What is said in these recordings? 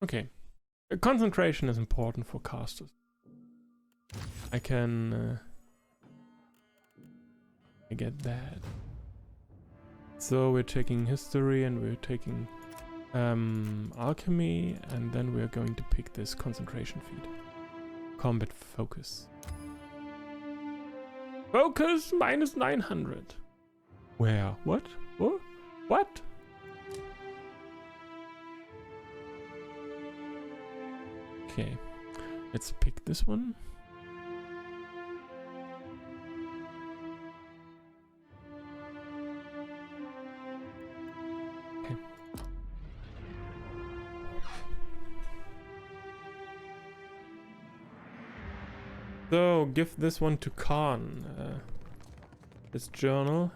Okay. Concentration is important for casters. I can... I get that. So we're taking history and we're taking alchemy, and then we're going to pick this concentration feat. Combat focus. Focus minus 900. Where? What? What? What? Okay, let's pick this one. Okay. So, give this one to Khan. This journal.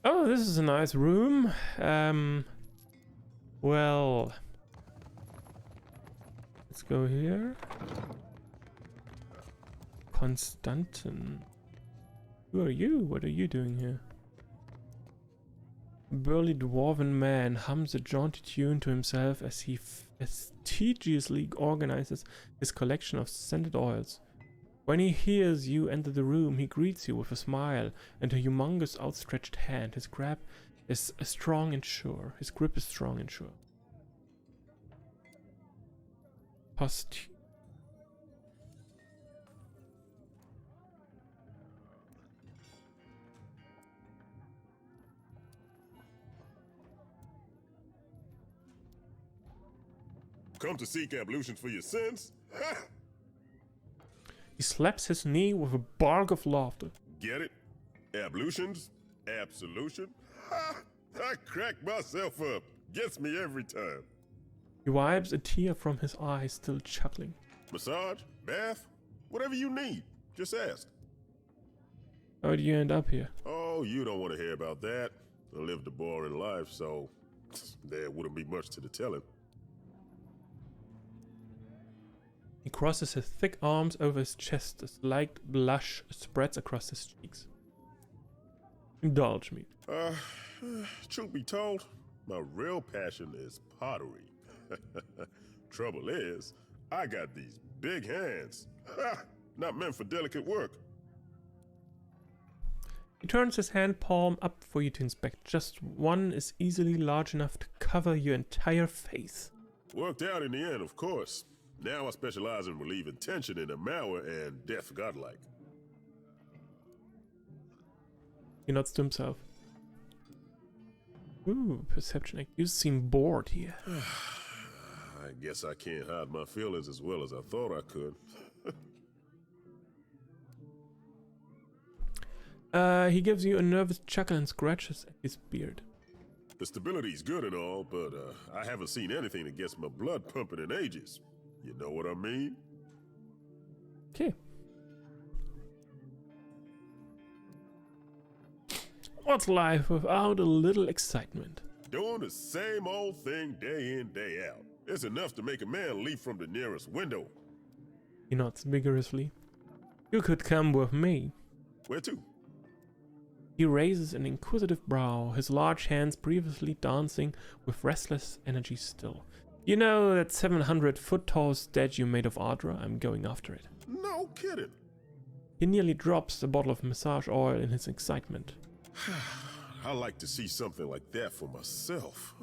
Oh, this is a nice room. Well... Let's go here. Konstantin. Who are you? What are you doing here? Burly dwarven man hums a jaunty tune to himself as he fastidiously organizes his collection of scented oils. When he hears you enter the room, he greets you with a smile and a humongous outstretched hand. His grip is strong and sure. Post. Come to seek ablutions for your sins? He slaps his knee with a bark of laughter. Get it? Ablutions? Absolution? I crack myself up. Gets me every time. He wipes a tear from his eye, still chuckling. Massage? Bath? Whatever you need. Just ask. How did you end up here? Oh, you don't want to hear about that. I lived a boring life, so there wouldn't be much to the telling. He crosses his thick arms over his chest. A slight blush spreads across his cheeks. Indulge me. Truth be told, my real passion is pottery. Trouble is, I got these big hands. Not meant for delicate work. He turns his hand palm up for you to inspect. Just one is easily large enough to cover your entire face. Worked out in the end, of course. Now I specialize in relieving tension in a Mauer and death godlike. He nods to himself. Ooh, perception. You seem bored here. I guess I can't hide my feelings as well as I thought I could. He gives you a nervous chuckle and scratches at his beard. The stability's good and all, but I haven't seen anything that gets my blood pumping in ages. You know what I mean? Okay. What's life without a little excitement? Doing the same old thing day in, day out. It's enough to make a man leap from the nearest window. He nods vigorously. You could come with me. Where to? He raises an inquisitive brow, his large hands previously dancing with restless energy still. You know that 700-foot-tall statue made of Ardra? I'm going after it. No kidding. He nearly drops a bottle of massage oil in his excitement. I like to see something like that for myself.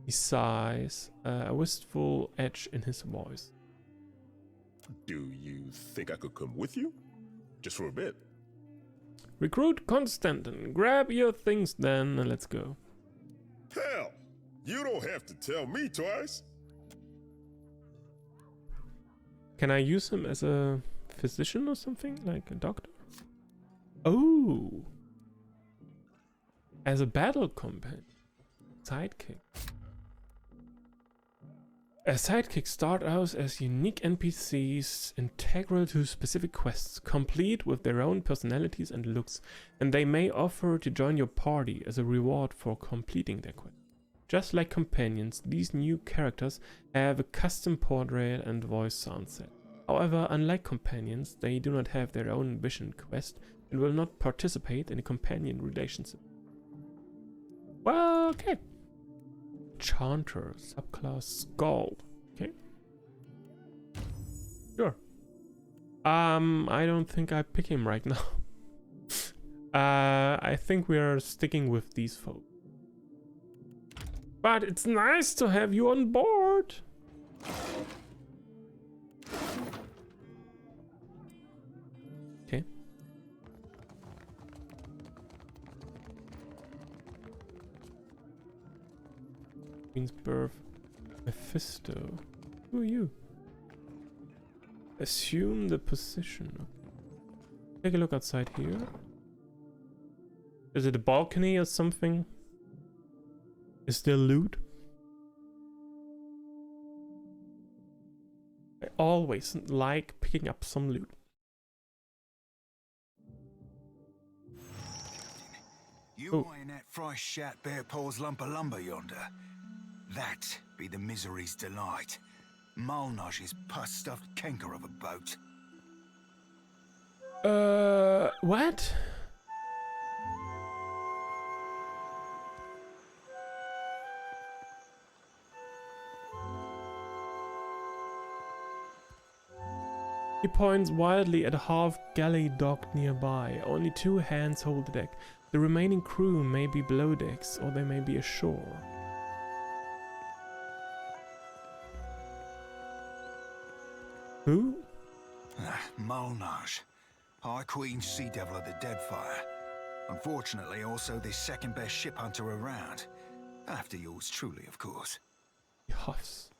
He sighs, a wistful edge in his voice. Do you think I could come with you? Just for a bit. Recruit Konstantin. Grab your things then and let's go. Hell, you don't have to tell me twice. Can I use him as a physician or something? Like a doctor? Oh! As a battle companion. Sidekick. Sidekicks start out as unique NPCs integral to specific quests, complete with their own personalities and looks, and they may offer to join your party as a reward for completing their quest. Just like companions, these new characters have a custom portrait and voice sound set. However, unlike companions, they do not have their own vision quest and will not participate in a companion relationship. Well, okay. Enchanter, subclass Skull. Okay. Sure. I don't think I pick him right now. I think we are sticking with these folks. But it's nice to have you on board. Okay. Queen's Birth. Mephisto. Who are you? Assume the position. Take a look outside here. Is it a balcony or something? Is there loot? I always like picking up some loot. You buying that fresh shat bare paws lump of lumber yonder? That be the misery's delight. Malnash's pus-stuffed canker of a boat. What? He points wildly at a half-galley docked nearby. Only 2 hands hold the deck. The remaining crew may be below decks, or they may be ashore. Who? Malnash, High Queen Sea Devil of the Deadfire. Unfortunately, also the second best ship hunter around. After yours truly, of course. He huffs.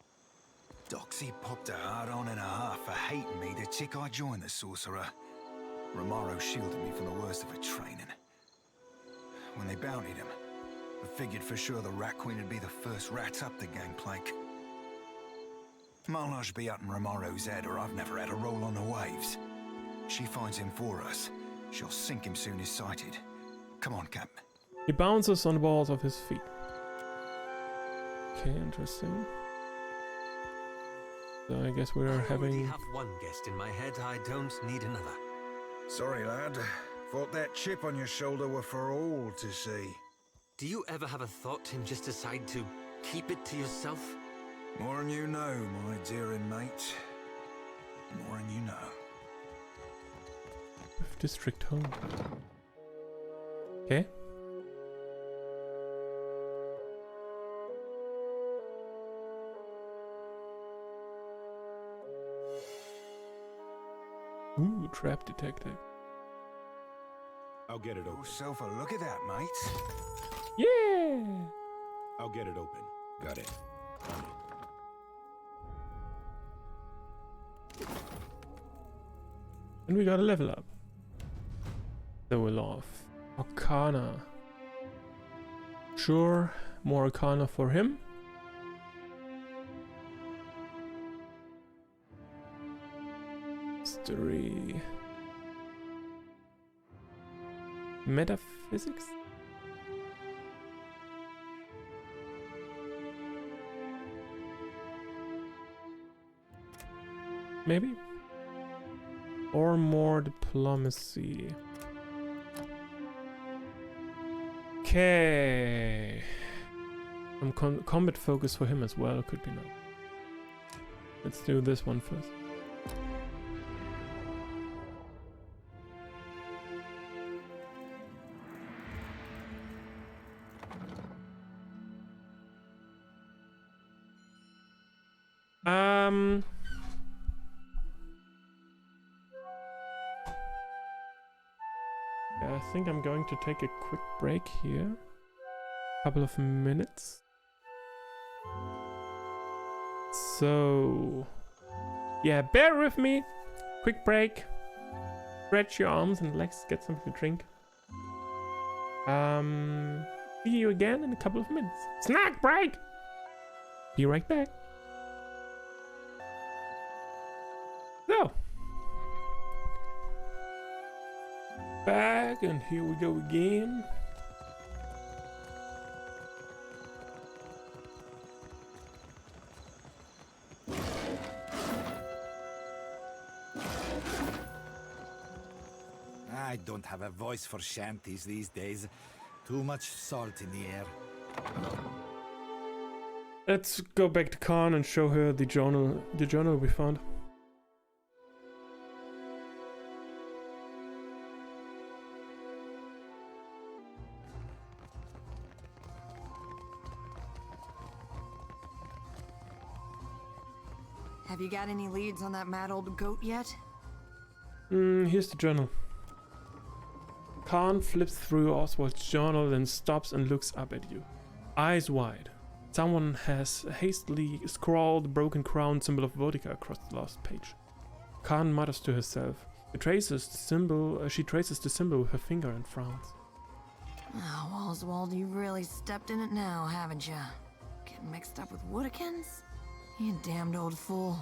Doxy popped a hard on and a half for hating me the tick I joined the Sorcerer. Romaro shielded me from the worst of her training. When they bountied him, I figured for sure the Rat Queen would be the first rat up the gangplank. Malnash be up in Romaro's head, or I've never had a roll on the waves. She finds him for us. She'll sink him soon as sighted. Come on, Captain. He bounces on the balls of his feet. Okay, interesting. So I guess we're having... I have one guest in my head, I don't need another. Sorry, lad. Thought that chip on your shoulder were for all to see. Do you ever have a thought and just decide to keep it to yourself? More than you know, my dear inmate. More than you know. With District Home. Okay. Ooh, trap detected. I'll get it open. Yourself a look at that, mate. Yeah! I'll get it open. Got it. On it. And we got a level up. So we're off. Arcana. Sure, more Arcana for him. History. Metaphysics? Maybe? Or more diplomacy. Okay. Some combat focus for him as well, could be nice. Let's do this one first. Yeah, I think I'm going to take a quick break here. Couple of minutes. So, yeah, bear with me. Quick break. Stretch your arms and legs, get something to drink. See you again in a couple of minutes. Snack break! Be right back. So, back, and here we go again. I don't have a voice for shanties these days. Too much salt in the air. Let's go back to Khan and show her the journal we found. Have you got any leads on that mad old goat yet? Here's the journal. Khan flips through Oswald's journal, then stops and looks up at you, eyes wide. Someone has hastily scrawled the broken crown symbol of Vodka across the last page. Khan mutters to herself. She traces the symbol with her finger and frowns. Oh, Oswald, you really stepped in it now, haven't you? Getting mixed up with Woodikins? You damned old fool.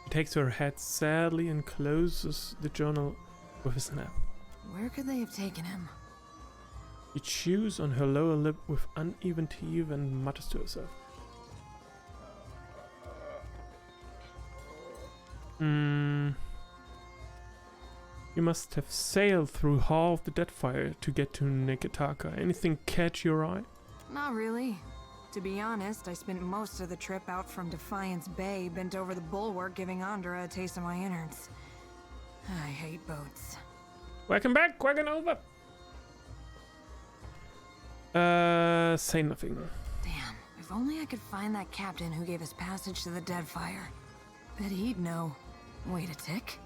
He takes her head sadly and closes the journal with a snap. Where could they have taken him? She chews on her lower lip with uneven teeth and mutters to herself. You must have sailed through half the Deadfire to get to Neketaka. Anything catch your eye? Not really. To be honest, I spent most of the trip out from Defiance Bay, bent over the bulwark, giving Andra a taste of my innards. I hate boats. Welcome back, Quagganova! Say nothing. Damn, if only I could find that captain who gave us passage to the Deadfire. Bet he'd know. Wait a tick.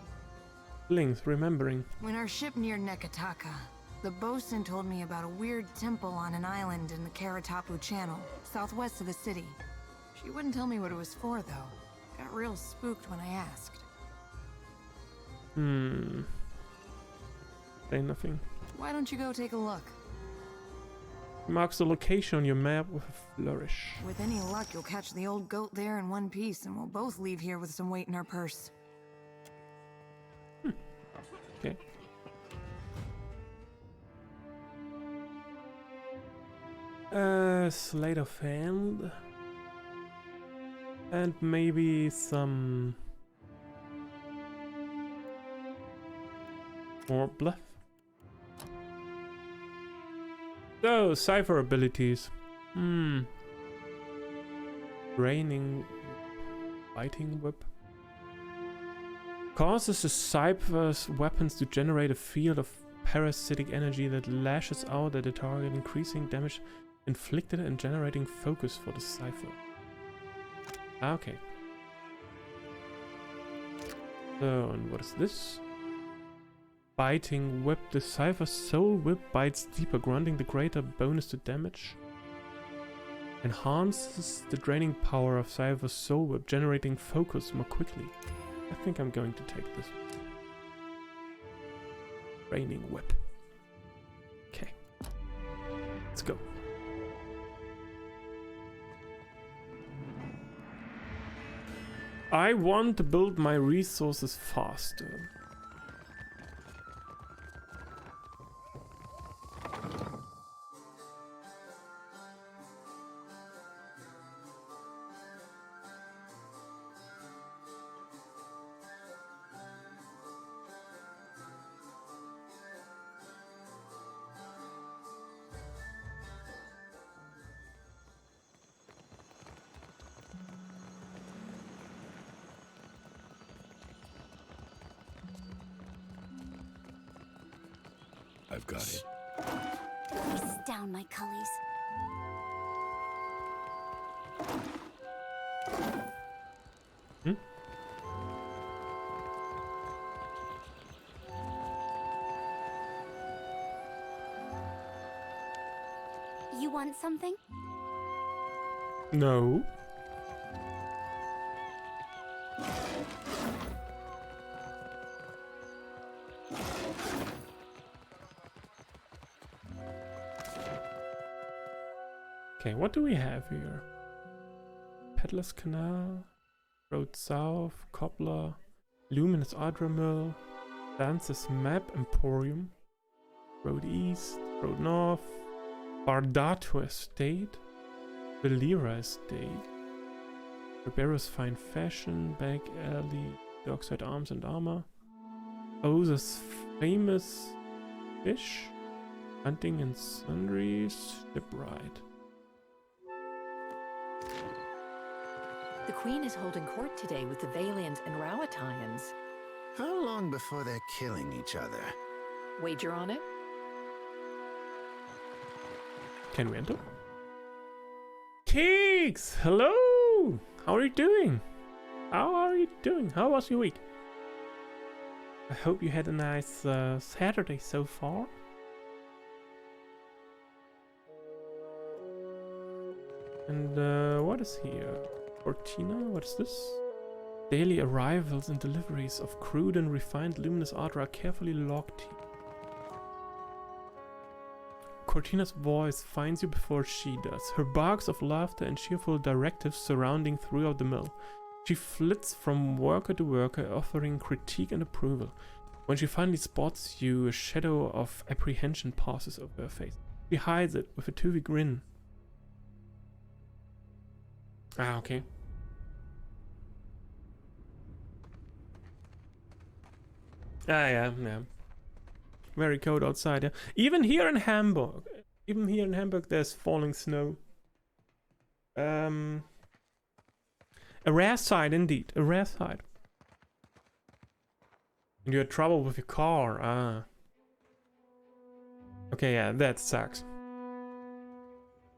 Blinks, remembering. When our ship neared Neketaka, the bosun told me about a weird temple on an island in the Karatapu Channel, southwest of the city. She wouldn't tell me what it was for, though. Got real spooked when I asked. Say nothing. Why don't you go take a look? He marks the location on your map with a flourish. With any luck, you'll catch the old goat there in one piece, and we'll both leave here with some weight in our purse. Okay. Sleight of hand. And maybe some more bluff. So, cipher abilities. Raining, biting whip. Causes the cipher's weapons to generate a field of parasitic energy that lashes out at the target, increasing damage inflicted and generating focus for the cipher. Okay. So, and what is this? Biting whip. The cipher's soul whip bites deeper, granting the greater bonus to damage. Enhances the draining power of cipher's soul whip, generating focus more quickly. I think I'm going to take this. Raining whip. Okay. Let's go. I want to build my resources faster. I've got it. This is down my cullies. You want something? No. Okay, what do we have here? Peddler's Canal, Road South, Cobbler, Luminous Adra Mill, Dance's Map Emporium, Road East, Road North, Bardato Estate, Valera Estate, Ribero's Fine Fashion, Back Alley, Dockside Arms and Armor, Oza's Famous Fish, Hunting and Sundries, Shipwright. The Queen is holding court today with the Valians and Rowattians. How long before they're killing each other? Wager on it? Can we enter? Keeks! Hello! How are you doing? How are you doing? How was your week? I hope you had a nice Saturday so far. And what is here? Cortina? What is this? Daily arrivals and deliveries of crude and refined luminous art are carefully logged here. Cortina's voice finds you before she does. Her barks of laughter and cheerful directives surrounding throughout the mill. She flits from worker to worker, offering critique and approval. When she finally spots you, a shadow of apprehension passes over her face. She hides it with a toothy grin. Ah, okay. Ah, yeah. Very cold outside, yeah. Even here in Hamburg, there's falling snow. A rare sight indeed, a rare sight. And you had trouble with your car, ah. Okay, yeah, that sucks.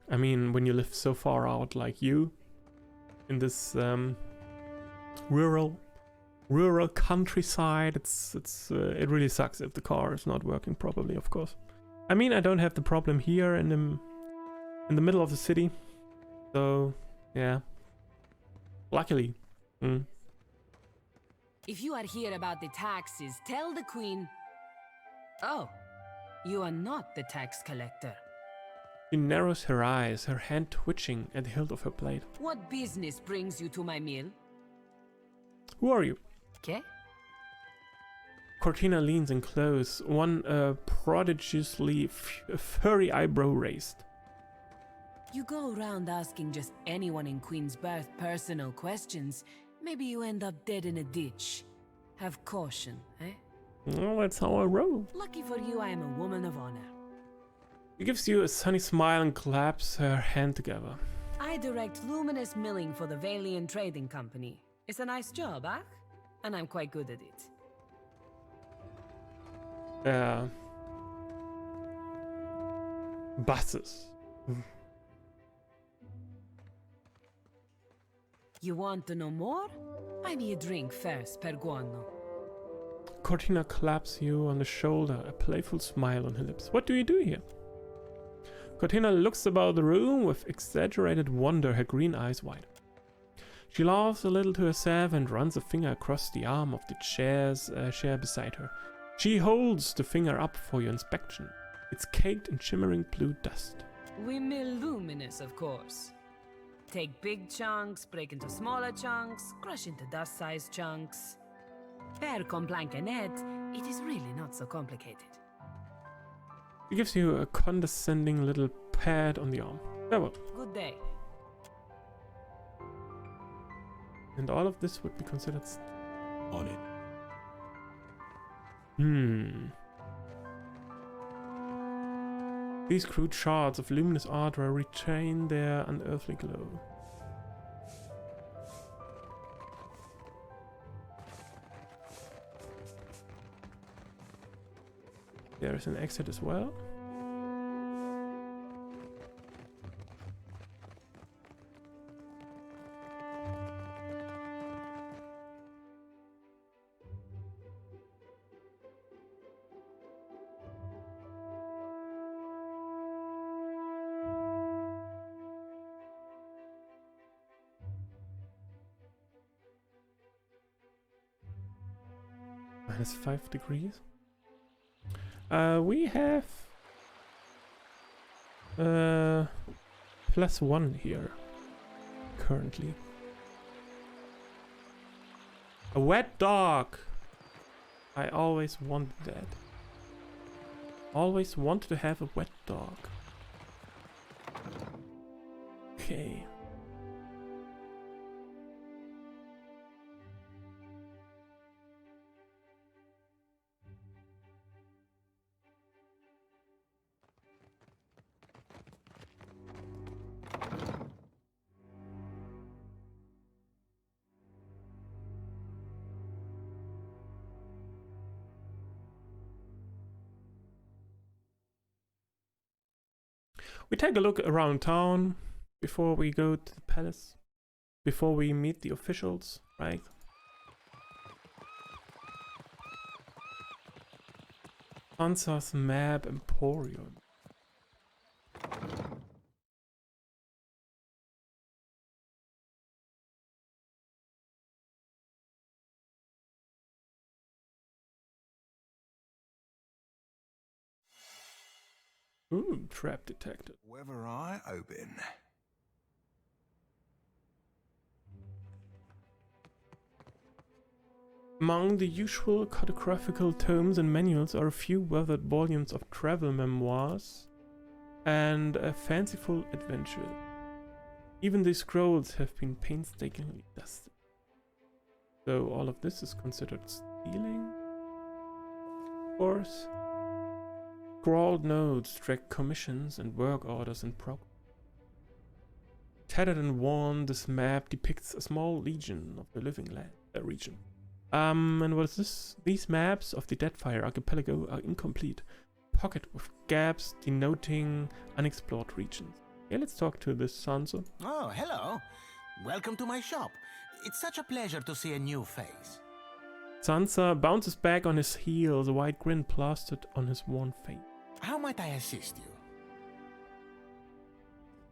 I mean, when you live so far out like you, in this rural countryside, it really sucks if the car is not working properly, of course. I mean, I don't have the problem here in the middle of the city, so yeah, luckily. If you are here about the taxes, tell the Queen. Oh, you are not the tax collector. She narrows her eyes, her hand twitching at the hilt of her blade. What business brings you to my mill? Who are you? Okay. Cortina leans in close, one prodigiously furry eyebrow raised. You go around asking just anyone in Queensbirth personal questions. Maybe you end up dead in a ditch. Have caution, eh? Well, that's how I roll. Lucky for you, I am a woman of honor. She gives you a sunny smile and claps her hand together. I direct luminous milling for the Valian Trading Company. It's a nice job, huh? And I'm quite good at it. Buses. You want to know more? Buy me a drink first, per guano. Cortina claps you on the shoulder, a playful smile on her lips. What do you do here? Cortina looks about the room with exaggerated wonder, her green eyes wide. She laughs a little to herself and runs a finger across the arm of the chair beside her. She holds the finger up for your inspection. It's caked in shimmering blue dust. We mill luminous, of course. Take big chunks, break into smaller chunks, crush into dust-sized chunks. Per complancanet, it is really not so complicated. She gives you a condescending little pat on the arm. Farewell. Good day. And all of this would be considered On it. These crude shards of luminous art retain their unearthly glow. There is an exit as well. -5 degrees. We have +1 here currently. A wet dog. I always wanted that. Always wanted to have a wet dog. Okay. We take a look around town before we go to the palace, before we meet the officials, right? Sansa's Map Emporium. Ooh, trap detected. Whether I open. Among the usual cartographical tomes and manuals are a few weathered volumes of travel memoirs and a fanciful adventure. Even the scrolls have been painstakingly dusted. So all of this is considered stealing? Of course. Scrawled notes track commissions and work orders in progress. Tattered and worn, this map depicts a small legion of the living region. And what is this? These maps of the Deadfire archipelago are incomplete, pocket with gaps denoting unexplored regions. Yeah, let's talk to this Sansa. Oh, hello. Welcome to my shop. It's such a pleasure to see a new face. Sansa bounces back on his heels, a wide grin plastered on his worn face. How might I assist you?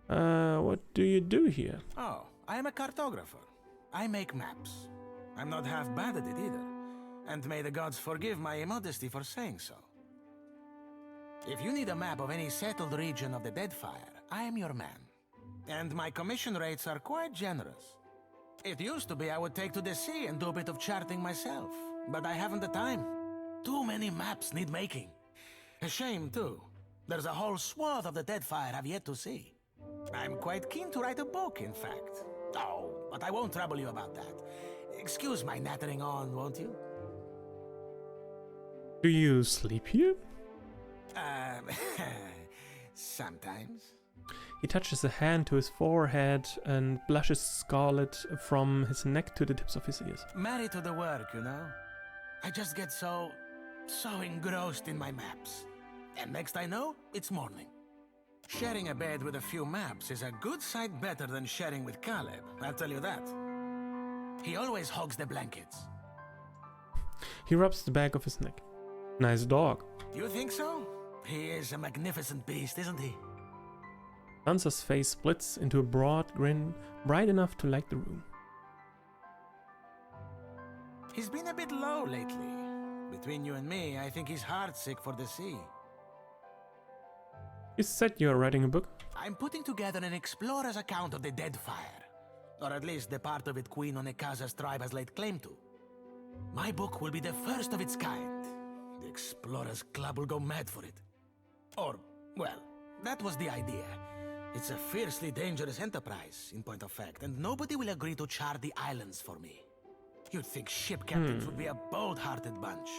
What do you do here? Oh, I am a cartographer. I make maps. I'm not half bad at it either. And may the gods forgive my immodesty for saying so. If you need a map of any settled region of the Deadfire, I am your man. And my commission rates are quite generous. It used to be I would take to the sea and do a bit of charting myself, but I haven't the time. Too many maps need making. A shame, too. There's a whole swath of the Deadfire I've yet to see. I'm quite keen to write a book, in fact. Oh, but I won't trouble you about that. Excuse my nattering on, won't you? Do you sleep here? Sometimes. He touches a hand to his forehead and blushes scarlet from his neck to the tips of his ears. Married to the work, you know? I just get so engrossed in my maps. And next I know, it's morning. Sharing a bed with a few maps is a good sight better than sharing with Caleb, I'll tell you that. He always hogs the blankets. He rubs the back of his neck. Nice dog. You think so? He is a magnificent beast, isn't he? Sansa's face splits into a broad grin, bright enough to light the room. He's been a bit low lately. Between you and me, I think he's heartsick for the sea. You said you're writing a book? I'm putting together an explorer's account of the Deadfire. Or at least the part of it Queen Onekaza's tribe has laid claim to. My book will be the first of its kind. The Explorers Club will go mad for it. Or, well, that was the idea. It's a fiercely dangerous enterprise, in point of fact, and nobody will agree to chart the islands for me. You'd think ship captains would be a bold-hearted bunch.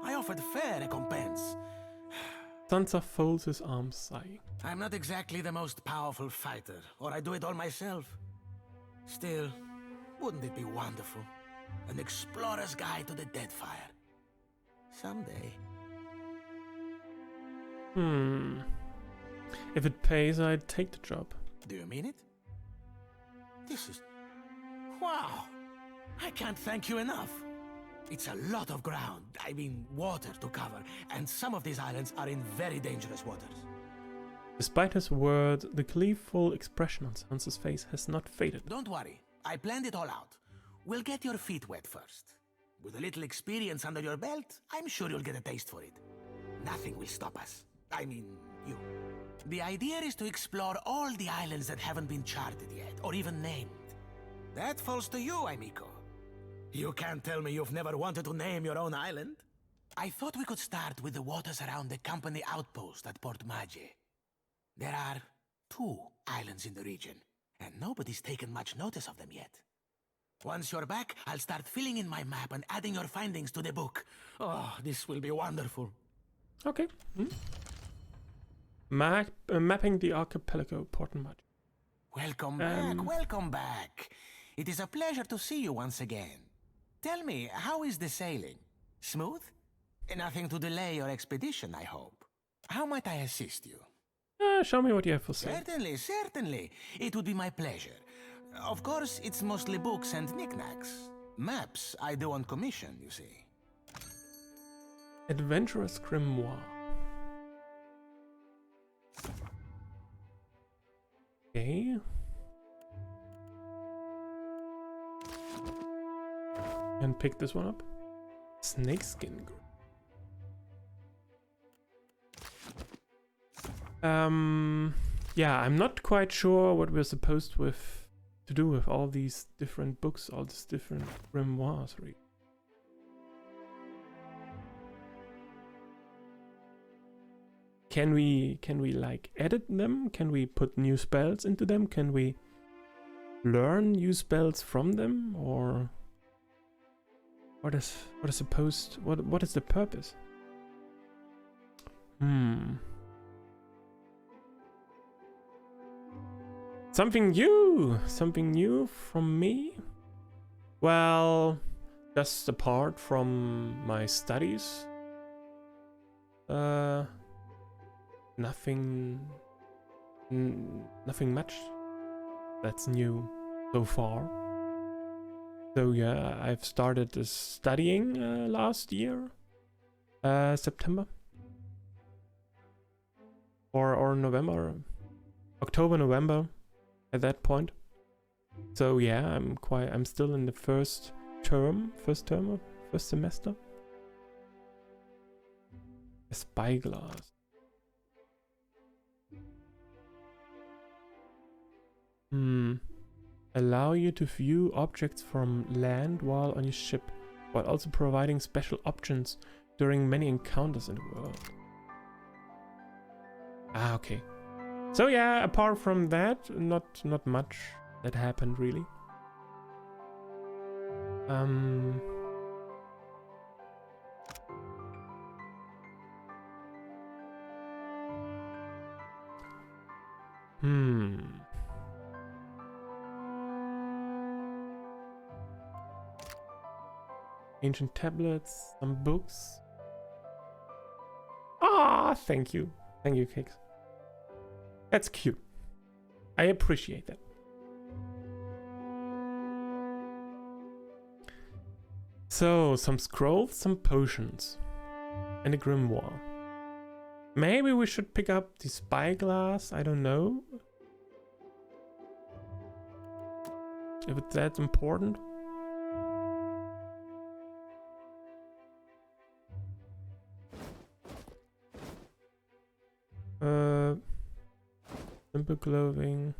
I offered fair recompense. Sansa folds his arms, sighing. I'm not exactly the most powerful fighter, or I do it all myself. Still, wouldn't it be wonderful? An explorer's guide to the Deadfire. Someday. If it pays, I'd take the job. Do you mean it? This is... Wow! I can't thank you enough. It's a lot of ground, I mean water to cover, and some of these islands are in very dangerous waters. Despite his words, the gleeful expression on Sansa's face has not faded. Don't worry, I planned it all out. We'll get your feet wet first. With a little experience under your belt, I'm sure you'll get a taste for it. Nothing will stop us. I mean, you. The idea is to explore all the islands that haven't been charted yet, or even named. That falls to you, amico. You can't tell me you've never wanted to name your own island? I thought we could start with the waters around the company outpost at Port Mage. There are 2 islands in the region, and nobody's taken much notice of them yet. Once you're back, I'll start filling in my map and adding your findings to the book. Oh, this will be wonderful. Okay. Mapping the archipelago, Port Mage. Welcome back. It is a pleasure to see you once again. Tell me, how is the sailing? Smooth? Nothing to delay your expedition, I hope. How might I assist you? Show me what you have for sale. Certainly, certainly. It would be my pleasure. Of course, it's mostly books and knickknacks. Maps I do on commission, you see. Adventurous Grimoire. Okay. And pick this one up. Snakeskin. Yeah, I'm not quite sure what we're supposed to do with all these different books, all these different grimoires. Really. Can we like edit them? Can we put new spells into them? Can we learn new spells from them? Or what is the purpose? Something new from me? Well, just apart from my studies. Nothing much that's new so far. So yeah, I've started studying last year, September or November, October, November, at that point. So yeah, I'm still in the first semester. A spyglass. Allow you to view objects from land while on your ship, while also providing special options during many encounters in the world. Ah, okay. So yeah, apart from that, not much that happened really. Ancient tablets, some books. Ah, thank you. Thank you, Cakes. That's cute. I appreciate that. So, some scrolls, some potions, and a grimoire. Maybe we should pick up the spyglass, I don't know. If it's that important. Simple clothing.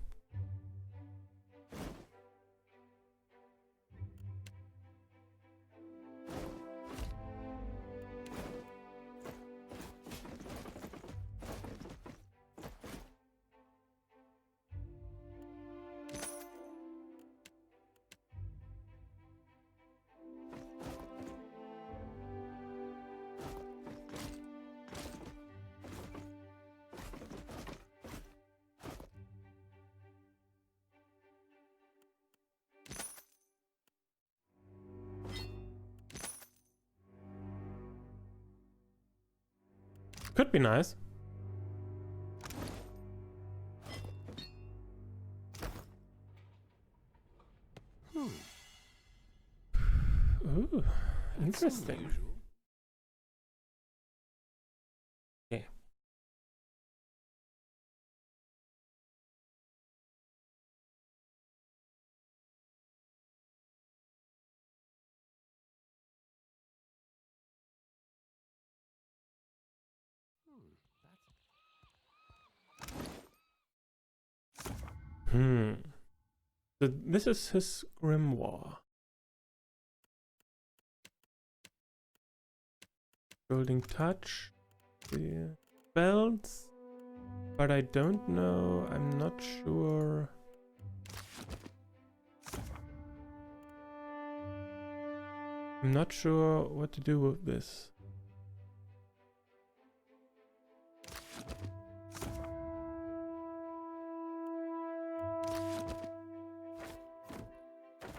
Could be nice. Ooh, interesting. Okay. So this is his grimoire. Golden touch. The spells. But I don't know. I'm not sure. I'm not sure what to do with this.